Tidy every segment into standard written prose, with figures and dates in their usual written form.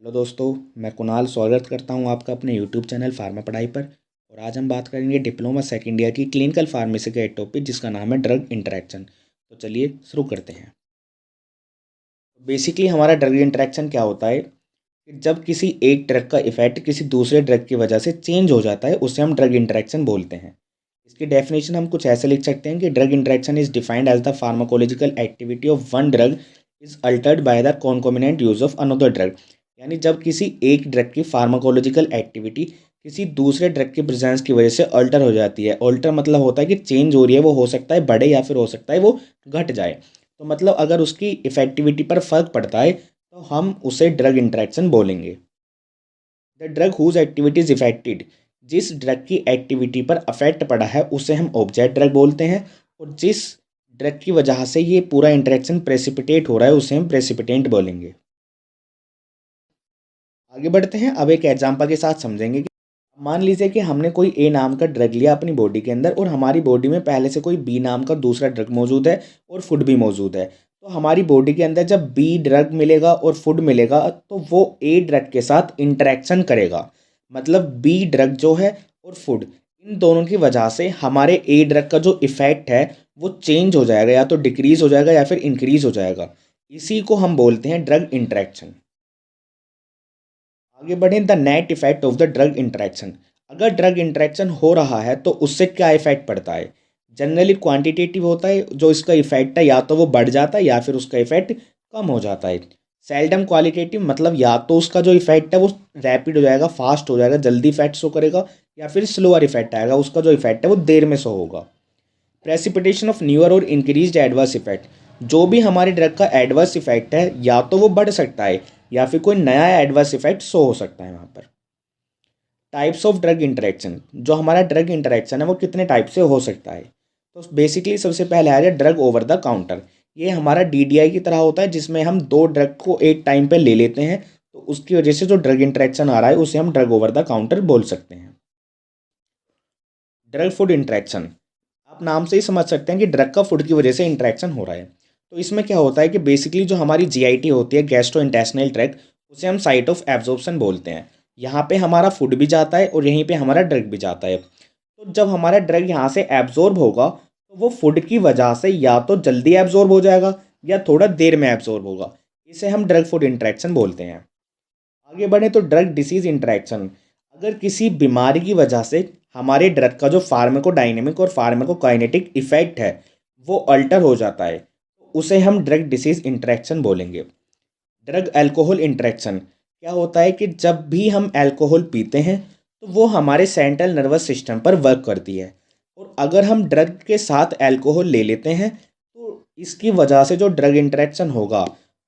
Hello दोस्तों, मैं कुणाल स्वागत करता हूं आपका अपने यूट्यूब चैनल फार्मा पढ़ाई पर। और आज हम बात करेंगे डिप्लोमा सेकेंड ईयर की क्लिनिकल फार्मेसी का एक टॉपिक जिसका नाम है ड्रग इंटरेक्शन। तो चलिए शुरू करते हैं। बेसिकली हमारा ड्रग इंटरेक्शन क्या होता है कि जब किसी एक ड्रग का इफेक्ट किसी दूसरे ड्रग की वजह से चेंज हो जाता है, उसे हम ड्रग इंटरेक्शन बोलते हैं। इसकी डेफिनेशन हम कुछ ऐसे लिख सकते हैं कि drug interaction is defined as the pharmacological activity of one drug is altered by the concomitant use of another drug. यानी जब किसी एक ड्रग की फार्माकोलॉजिकल एक्टिविटी किसी दूसरे ड्रग की प्रेजेंस की वजह से अल्टर हो जाती है। अल्टर मतलब होता है कि चेंज हो रही है, वो हो सकता है बढ़े या फिर हो सकता है वो घट जाए। तो मतलब अगर उसकी इफेक्टिविटी पर फर्क पड़ता है तो हम उसे ड्रग इंटरेक्शन बोलेंगे। The drug whose activity is affected, जिस ड्रग की एक्टिविटी पर अफेक्ट पड़ा है उसे हम ऑब्जेक्ट ड्रग बोलते हैं। और जिस ड्रग की वजह से ये पूरा इंटरेक्शन प्रेसिपिटेट हो रहा है उसे हम प्रेसिपिटेंट बोलेंगे। आगे बढ़ते हैं, अब एक एग्जांपल के साथ समझेंगे कि मान लीजिए कि हमने कोई ए नाम का ड्रग लिया अपनी बॉडी के अंदर और हमारी बॉडी में पहले से कोई बी नाम का दूसरा ड्रग मौजूद है और फूड भी मौजूद है। तो हमारी बॉडी के अंदर जब बी ड्रग मिलेगा और फूड मिलेगा तो वो ए ड्रग के साथ इंटरेक्शन करेगा। मतलब बी ड्रग जो है और फूड, इन दोनों की वजह से हमारे ए ड्रग का जो इफेक्ट है वो चेंज हो जाएगा, या तो डिक्रीज हो जाएगा या फिर इंक्रीज हो जाएगा। इसी को हम बोलते हैं ड्रग इंटरेक्शन। आगे बढ़ें, the net effect of the drug interaction. अगर ड्रग इंटरेक्शन हो रहा है तो उससे क्या इफेक्ट पड़ता है। जनरली क्वांटिटेटिव होता है, जो इसका इफेक्ट है या तो वो बढ़ जाता है या फिर उसका इफेक्ट कम हो जाता है। सेल्डम क्वालिटेटिव मतलब या तो उसका जो इफेक्ट है वो रैपिड हो जाएगा, फास्ट हो जाएगा, जल्दी इफेक्ट शो करेगा, या फिर स्लोअर इफेक्ट आएगा, उसका जो इफेक्ट है वो देर में शो होगा। प्रेसिपिटेशन ऑफ न्यूअर और इंक्रीज्ड एडवर्स इफेक्ट, जो भी हमारी ड्रग का एडवर्स इफेक्ट है या तो वो बढ़ सकता है या फिर कोई नया एडवर्स इफेक्ट शो हो सकता है वहाँ पर। टाइप्स ऑफ ड्रग इंटरेक्शन, जो हमारा ड्रग इंटरेक्शन है वो कितने टाइप से हो सकता है। तो बेसिकली सबसे पहले आ जाए ड्रग ओवर द काउंटर। ये हमारा डीडीआई की तरह होता है जिसमें हम दो ड्रग को एक टाइम पे ले लेते हैं, तो उसकी वजह से जो ड्रग इंटरेक्शन आ रहा है उसे हम ड्रग ओवर द काउंटर बोल सकते हैं। ड्रग फूड इंटरेक्शन, आप नाम से ही समझ सकते हैं कि ड्रग का फूड की वजह से इंटरेक्शन हो रहा है। तो इसमें क्या होता है कि बेसिकली जो हमारी जीआईटी होती है, गैस्ट्रो इंटेस्टिनल ट्रैक्ट, उसे हम साइट ऑफ एब्जॉर्प्शन बोलते हैं। यहाँ पे हमारा फूड भी जाता है और यहीं पे हमारा ड्रग भी जाता है। तो जब हमारा ड्रग यहाँ से एब्जॉर्ब होगा तो वो फूड की वजह से या तो जल्दी एब्जॉर्ब हो जाएगा या थोड़ा देर में एब्जॉर्ब होगा। इसे हम ड्रग फूड इंटरेक्शन बोलते हैं। आगे बढ़े तो ड्रग डिसीज इंटरेक्शन, अगर किसी बीमारी की वजह से हमारे ड्रग का जो फार्माकोडायनेमिक और फार्माकोकाइनेटिक इफेक्ट है वो अल्टर हो जाता है, तो उसे हम ड्रग डिसीज इंटरेक्शन बोलेंगे। ड्रग अल्कोहल इंटरेक्शन, क्या होता है कि जब भी हम अल्कोहल पीते हैं तो वो हमारे सेंट्रल नर्वस सिस्टम पर वर्क करती है, और अगर हम ड्रग के साथ अल्कोहल ले लेते हैं तो इसकी वजह से जो ड्रग इंटरेक्शन होगा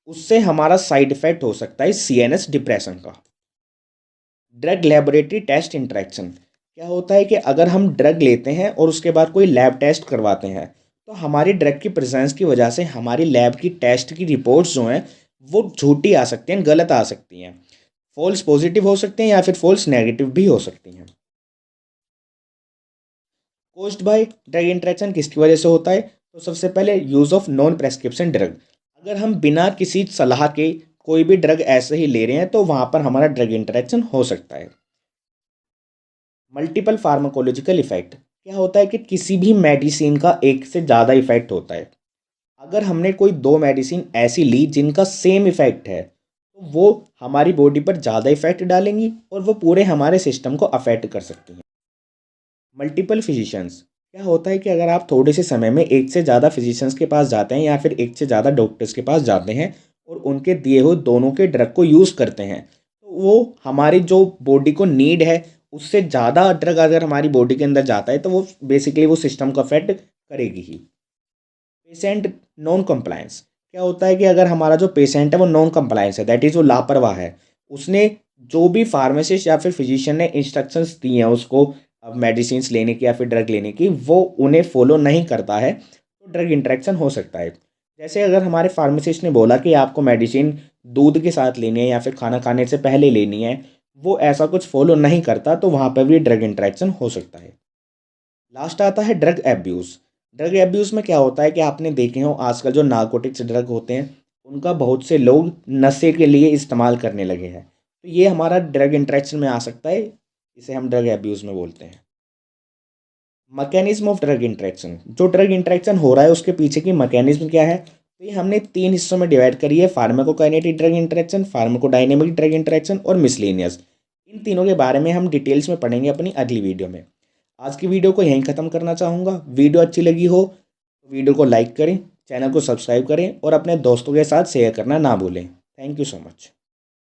उससे हमारा साइड इफेक्ट हो सकता है सीएनएस डिप्रेशन का। ड्रग लेबोरेटरी टेस्ट इंटरेक्शन, क्या होता है कि अगर हम ड्रग लेते हैं और उसके बाद कोई लैब टेस्ट करवाते हैं तो हमारी ड्रग की प्रेजेंस की वजह से हमारी लैब की टेस्ट की रिपोर्ट्स जो हैं वो झूठी आ सकती हैं, गलत आ सकती हैं, फॉल्स पॉजिटिव हो सकते हैं या फिर फॉल्स नेगेटिव भी हो सकती हैं। कोज्ड बाय ड्रग इंटरेक्शन किसकी वजह से होता है। तो सबसे पहले use of non prescription drug, अगर हम बिना किसी सलाह के कोई भी ड्रग ऐसे ही ले रहे हैं तो वहाँ पर हमारा ड्रग इंटरेक्शन हो सकता है। मल्टीपल फार्माकोलॉजिकल इफेक्ट, क्या होता है कि किसी भी मेडिसिन का एक से ज़्यादा इफेक्ट होता है। अगर हमने कोई दो मेडिसिन ऐसी ली जिनका सेम इफेक्ट है तो वो हमारी बॉडी पर ज़्यादा इफेक्ट डालेंगी और वो पूरे हमारे सिस्टम को अफेक्ट कर सकती हैं। मल्टीपल फिजिशियंस, क्या होता है कि अगर आप थोड़े से समय में एक से ज़्यादा फिजिशियंस के पास जाते हैं या फिर एक से ज़्यादा डॉक्टर्स के पास जाते हैं और उनके दिए हुए दोनों के ड्रग को यूज़ करते हैं तो वो हमारी जो बॉडी को नीड है उससे ज़्यादा ड्रग अगर हमारी बॉडी के अंदर जाता है तो वो बेसिकली वो सिस्टम को अफेक्ट करेगी ही। पेशेंट नॉन कंप्लायंस, क्या होता है कि अगर हमारा जो पेशेंट है वो नॉन कंप्लायंस है, दैट इज़ वो लापरवाह है, उसने जो भी फार्मासिस्ट या फिर फिजिशियन ने इंस्ट्रक्शंस दी हैं उसको अब मेडिसिन लेने की या फिर ड्रग लेने की, वो उन्हें फॉलो नहीं करता है तो ड्रग इंटरेक्शन हो सकता है। जैसे अगर हमारे फार्मासिस्ट ने बोला कि आपको मेडिसिन दूध के साथ लेनी है या फिर खाना खाने से पहले लेनी है, वो ऐसा कुछ फॉलो नहीं करता तो वहाँ पर भी ड्रग इंटरेक्शन हो सकता है। लास्ट आता है ड्रग एब्यूज़। ड्रग एब्यूज़ में क्या होता है कि आपने देखे हो आजकल जो नारकोटिक्स ड्रग होते हैं उनका बहुत से लोग नशे के लिए इस्तेमाल करने लगे हैं। तो ये हमारा ड्रग इंटरेक्शन में आ सकता है, इसे हम ड्रग एब्यूज़ में बोलते हैं। मैकेनिज्म ऑफ ड्रग इंटरेक्शन, जो ड्रग इंटरेक्शन हो रहा है उसके पीछे की मैकेनिज्म क्या है, तो ये हमने 3 हिस्सों में डिवाइड करी है, pharmacokinetic drug interaction, pharmacodynamic drug interaction और मिसलेनियस। इन तीनों के बारे में हम डिटेल्स में पढ़ेंगे अपनी अगली वीडियो में। आज की वीडियो को यहीं ख़त्म करना चाहूँगा। वीडियो अच्छी लगी हो तो वीडियो को लाइक करें, चैनल को सब्सक्राइब करें और अपने दोस्तों के साथ शेयर करना ना भूलें। Thank you so much.